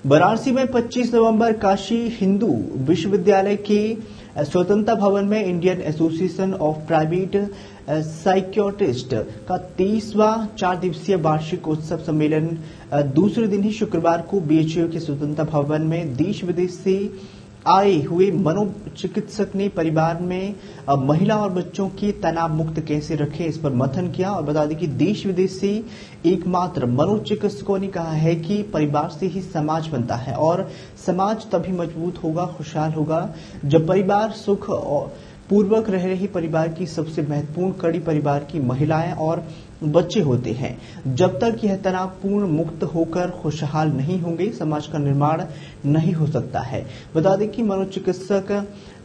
वाराणसी में 25 नवंबर काशी हिंदू विश्वविद्यालय के स्वतंत्रता भवन में Indian association of private psychiatrist का 23वां 4 दिवसीय वार्षिक उत्सव सम्मेलन दूसरे दिन ही शुक्रवार को बीएचयू के स्वतंत्रता भवन में देश विदेश से आए हुए मनोचिकित्सक ने परिवार में महिला और बच्चों की तनाव मुक्त कैसे रखें इस पर मंथन किया। और बता दें कि देश विदेश से एकमात्र मनोचिकित्सकों ने कहा है कि परिवार से ही समाज बनता है और समाज तभी मजबूत होगा, खुशहाल होगा जब परिवार सुख पूर्वक रह रही परिवार की सबसे महत्वपूर्ण कड़ी परिवार की महिलाएं और बच्चे होते हैं। जब तक यह तनावपूर्ण मुक्त होकर खुशहाल नहीं होंगे, समाज का निर्माण नहीं हो सकता है। बता दें कि मनोचिकित्सक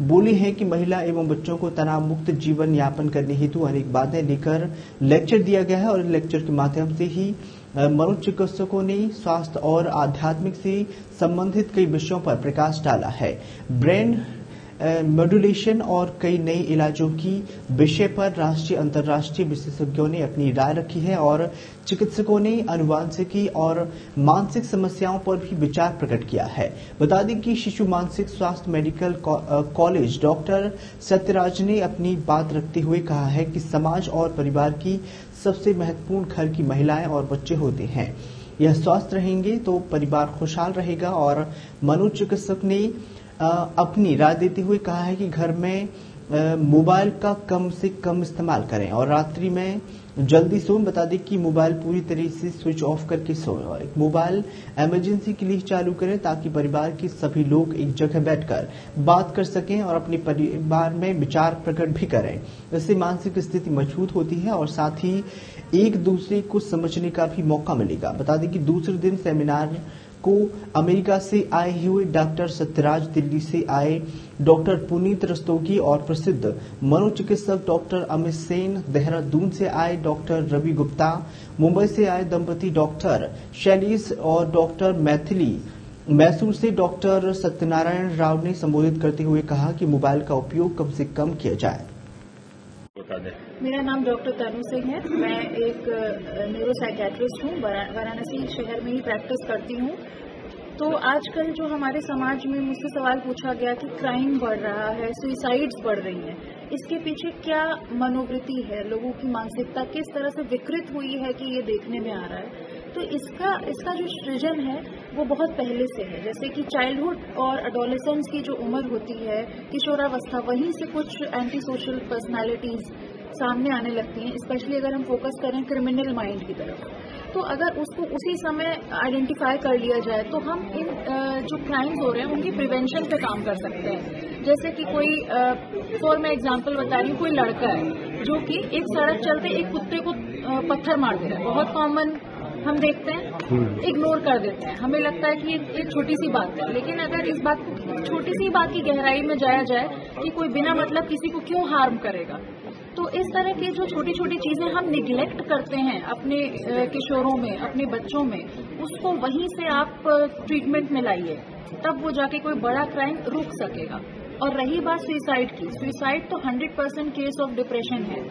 बोले हैं कि महिला एवं बच्चों को तनाव मुक्त जीवन यापन करने हेतु अनेक बातें लेकर लेक्चर दिया गया है और लेक्चर के माध्यम से ही मनोचिकित्सकों ने स्वास्थ्य और आध्यात्मिक से संबंधित कई विषयों पर प्रकाश डाला है। ब्रेन मॉड्यूलेशन और कई नए इलाजों की विषय पर राष्ट्रीय अंतर्राष्ट्रीय विशेषज्ञों ने अपनी राय रखी है और चिकित्सकों ने आनुवंशिकी और मानसिक समस्याओं पर भी विचार प्रकट किया है। बता दें कि शिशु मानसिक स्वास्थ्य मेडिकल कॉलेज डॉक्टर सत्यराज ने अपनी बात रखते हुए कहा है कि समाज और परिवार की सबसे महत्वपूर्ण घर की महिलाएं और बच्चे होते हैं। यह स्वस्थ रहेंगे तो परिवार खुशहाल रहेगा। और मनोचिकित्सक ने अपनी राय देते हुए कहा है कि घर में मोबाइल का कम से कम इस्तेमाल करें और रात्रि में जल्दी सोएं। बता दें कि मोबाइल पूरी तरह से स्विच ऑफ करके सोएं और एक मोबाइल इमरजेंसी के लिए चालू करें ताकि परिवार के सभी लोग एक जगह बैठकर बात कर सकें और अपने परिवार में विचार प्रकट भी करें। इससे मानसिक स्थिति मजबूत होती है और साथ ही एक दूसरे को समझने का भी मौका मिलेगा। बता दें कि दूसरे दिन सेमिनार को अमेरिका से आए हुए डॉक्टर सत्यराज, दिल्ली से आए डॉक्टर पुनीत रस्तोगी और प्रसिद्ध मनोचिकित्सक डॉक्टर अमित सेन, देहरादून से आए डॉक्टर रवि गुप्ता, मुंबई से आए दंपति डॉक्टर शैलेश और डॉक्टर मैथिली, मैसूर से डॉक्टर सत्यनारायण राव ने संबोधित करते हुए कहा कि मोबाइल का उपयोग कम से कम किया जाए। मेरा नाम डॉक्टर तनु सिंह है। मैं एक न्यूरोसाइकियाट्रिस्ट हूँ। वाराणसी शहर में ही प्रैक्टिस करती हूँ। तो आजकल जो हमारे समाज में मुझसे सवाल पूछा गया कि क्राइम बढ़ रहा है, सुसाइड्स बढ़ रही हैं, इसके पीछे क्या मनोवृत्ति है, लोगों की मानसिकता किस तरह से विकृत हुई है कि ये देखने में आ रहा है। तो इसका जो सृजन है वो बहुत पहले से है। जैसे कि चाइल्डहुड और एडोलेसेंस की जो उम्र होती है, किशोरावस्था, वहीं से कुछ एंटी सोशल पर्सनैलिटीज सामने आने लगती हैं। स्पेशली अगर हम फोकस करें क्रिमिनल माइंड की तरफ, तो अगर उसको उसी समय आइडेंटिफाई कर लिया जाए तो हम इन जो क्राइम्स हो रहे हैं उनकी प्रिवेंशन पे काम कर सकते हैं। जैसे कि कोई फॉर मैं एग्जांपल बता रही हूँ, कोई लड़का है जो कि एक सड़क चलते एक कुत्ते को पत्थर मार दे रहा है, बहुत कॉमन हम देखते हैं, इग्नोर कर देते हैं। हमें लगता है कि ये एक छोटी सी बात है, लेकिन अगर इस बात को छोटी सी बात की गहराई में जाया जाए कि कोई बिना मतलब किसी को क्यों हार्म करेगा, तो इस तरह की जो छोटी छोटी चीजें हम निगलेक्ट करते हैं अपने किशोरों में, अपने बच्चों में, उसको वहीं से आप ट्रीटमेंट में लाइए, तब वो जाके कोई बड़ा क्राइम रुक सकेगा। और रही बात सुसाइड की, सुसाइड तो 100% केस ऑफ डिप्रेशन है।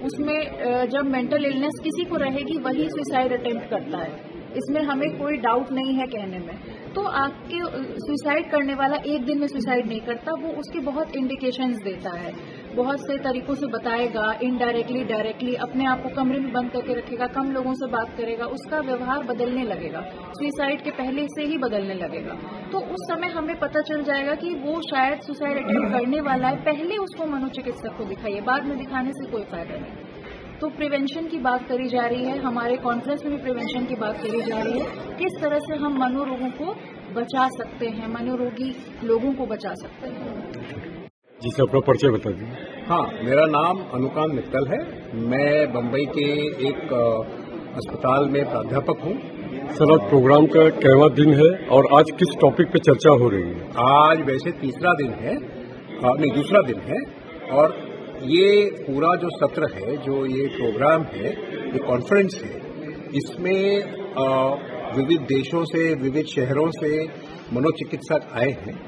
उसमें जब मेंटल इलनेस किसी को रहेगी वही सुसाइड अटेम्प्ट करता है, इसमें हमें कोई डाउट नहीं है कहने में। तो आपके सुसाइड करने वाला एक दिन में सुसाइड नहीं करता, वो उसके बहुत इंडिकेशंस देता है, बहुत से तरीकों से बताएगा, इनडायरेक्टली, डायरेक्टली, अपने आप को कमरे में बंद करके रखेगा, कम लोगों से बात करेगा, उसका व्यवहार बदलने लगेगा, सुसाइड के पहले से ही बदलने लगेगा। तो उस समय हमें पता चल जाएगा कि वो शायद सुसाइड अटेम्प्ट करने वाला है, पहले उसको मनोचिकित्सक को दिखाइए, बाद में दिखाने से कोई फायदा नहीं। तो प्रिवेंशन की बात करी जा रही है, हमारे कॉन्फ्रेंस में भी प्रिवेंशन की बात करी जा रही है, किस तरह से हम मनोरोगों को बचा सकते हैं, मनोरोगी लोगों को बचा सकते हैं। जी सर, अपना परिचय बता दीजिए। हाँ, मेरा नाम अनुकांत मित्तल है। मैं बम्बई के एक अस्पताल में प्राध्यापक हूँ। सर, आज प्रोग्राम का कैवा दिन है और आज किस टॉपिक पे चर्चा हो रही है? आज वैसे तीसरा दिन है, नहीं दूसरा दिन है, और ये पूरा जो सत्र है, जो ये प्रोग्राम है, ये कॉन्फ्रेंस है, इसमें विविध देशों से, विविध शहरों से मनोचिकित्सक आए हैं।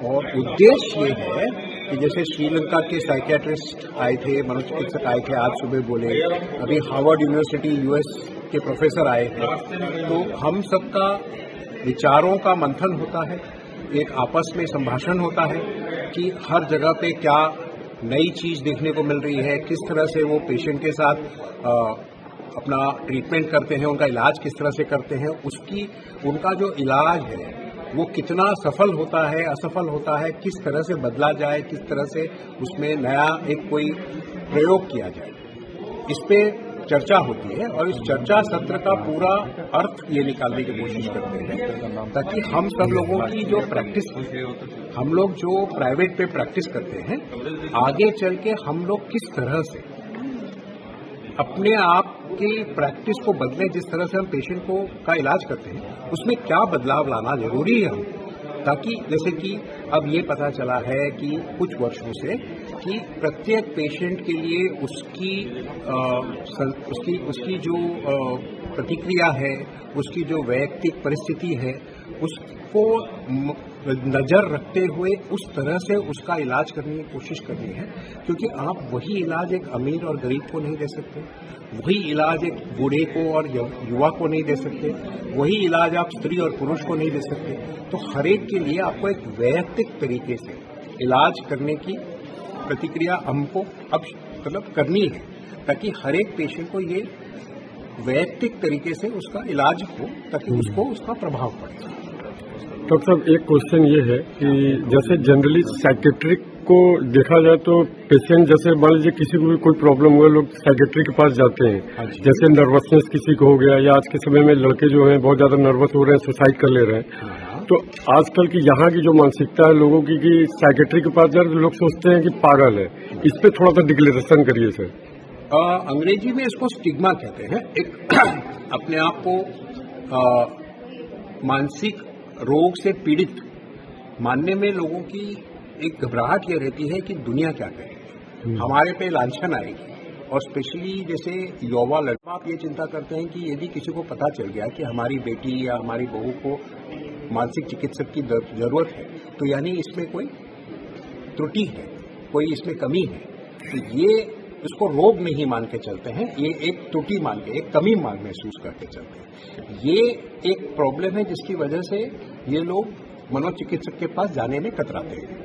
और उद्देश्य ये है कि जैसे श्रीलंका के साइकियाट्रिस्ट आए थे, मनोचिकित्सक आए थे, आज सुबह बोले, अभी हार्वर्ड यूनिवर्सिटी यूएस के प्रोफेसर आए हैं, तो हम सबका विचारों का मंथन होता है, एक आपस में संभाषण होता है कि हर जगह पे क्या नई चीज देखने को मिल रही है, किस तरह से वो पेशेंट के साथ अपना ट्रीटमेंट करते हैं, उनका इलाज किस तरह से करते हैं, उनका जो इलाज है वो कितना सफल होता है, असफल होता है, किस तरह से बदला जाए, किस तरह से उसमें नया एक कोई प्रयोग किया जाए, इस पे चर्चा होती है। और इस चर्चा सत्र का पूरा अर्थ ये निकालने की कोशिश करते हैं ताकि हम सब लोगों की जो प्रैक्टिस, हम लोग जो प्राइवेट पे प्रैक्टिस करते हैं, आगे चल के हम लोग किस तरह से अपने आप की प्रैक्टिस को बदलें, जिस तरह से हम पेशेंट का इलाज करते हैं उसमें क्या बदलाव लाना जरूरी है, ताकि जैसे कि अब ये पता चला है कि कुछ वर्षों से कि प्रत्येक पेशेंट के लिए उसकी जो प्रतिक्रिया है, उसकी जो वैयक्तिक परिस्थिति है, उसको नजर रखते हुए उस तरह से उसका इलाज करने की कोशिश करनी है। क्योंकि आप वही इलाज एक अमीर और गरीब को नहीं दे सकते, वही इलाज एक बूढ़े को और युवा को नहीं दे सकते, वही इलाज आप स्त्री और पुरुष को नहीं दे सकते। तो हर एक के लिए आपको एक वैयक्तिक तरीके से इलाज करने की प्रतिक्रिया हमको अब मतलब करनी है, ताकि हर एक पेशेंट को ये वैयक्तिक तरीके से उसका इलाज हो, ताकि उसको उसका प्रभाव पड़े। डॉक्टर साहब, एक क्वेश्चन ये है कि जैसे जनरली साइकेट्रिक को देखा जाए तो पेशेंट, जैसे मान लीजिए किसी को भी कोई प्रॉब्लम हुआ, लोग साइकेट्रिक के पास जाते हैं, जैसे नर्वसनेस किसी को हो गया, या आज के समय में लड़के जो हैं बहुत ज्यादा नर्वस हो रहे हैं, सुसाइड कर ले रहे हैं। तो आजकल की यहाँ की जो मानसिकता है लोगों की कि साइकेट्रिक के पास जाए तो लोग सोचते हैं कि पागल है, इस पे थोड़ा सा डिक्लेरेशन करिए सर। अंग्रेजी में इसको स्टिग्मा कहते हैं। एक अपने आप को मानसिक रोग से पीड़ित मानने में लोगों की एक घबराहट ये रहती है कि दुनिया क्या करेगी, हमारे पे लांछन आएगी। और स्पेशली जैसे युवा लड़का, आप ये चिंता करते हैं कि यदि किसी को पता चल गया कि हमारी बेटी या हमारी बहू को मानसिक चिकित्सक की जरूरत है, तो यानी इसमें कोई त्रुटि है, कोई इसमें कमी है। तो ये इसको रोग नहीं मान के चलते हैं, ये एक त्रुटि मान के, एक कमी महसूस करके चलते हैं। ये एक प्रॉब्लम है जिसकी वजह से ये लोग मनोचिकित्सक के पास जाने में कतराते हैं।